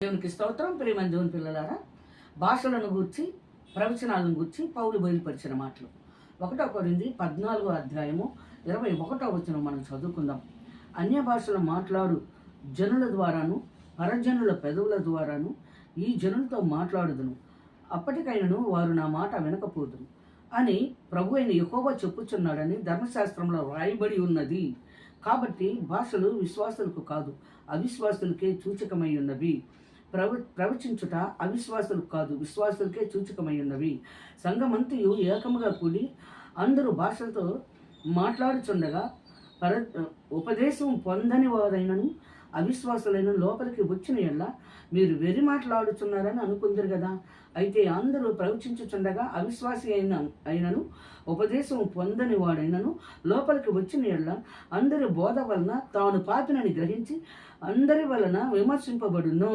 దేవునికి స్తోత్రం. ప్రియమైన దేవుని పిల్లలారా, భాషలను గూర్చి ప్రవచనాలను గూర్చి పౌలు బయలుపరిచిన మాటలు 1 కొరింథీ 14:21 మనం చదువుకుందాం. అన్య భాషలు మాట్లాడు జనుల ద్వారాను పరజనుల పెదవుల ద్వారాను ఈ జనులతో మాట్లాడుదును, అప్పటికైనను వారు నా మాట వినకపోదురు అని ప్రభు అయిన యెహోవా చెప్పుచున్నాడని ధర్మశాస్త్రంలో రాయబడి ఉన్నది. కాబట్టి భాషలు విశ్వాసులకు కాదు, అవిశ్వాసులకే సూచకమై ఉన్నవి. ప్రవచించుట అవిశ్వాసులకు కాదు, విశ్వాసులకే సూచకమై ఉన్నవి. సంఘమంతయు ఏకముగా కూడి అందరూ భాషలతో మాట్లాడుచుండగా ఉపదేశం పొందని వారైనను అవిశ్వాసులైన లోపలికి వచ్చిన ఎడల మీరు వెర్రి మాట్లాడుచున్నారని అనుకుందరు కదా. అయితే అందరూ ప్రవచించుచుండగా అవిశ్వాసి అయినను ఉపదేశం పొందని వాడైనను లోపలికి వచ్చిన ఎడల అందరి బోధ వలన తాను పాపినని గ్రహించి అందరి వలన విమర్శింపబడును.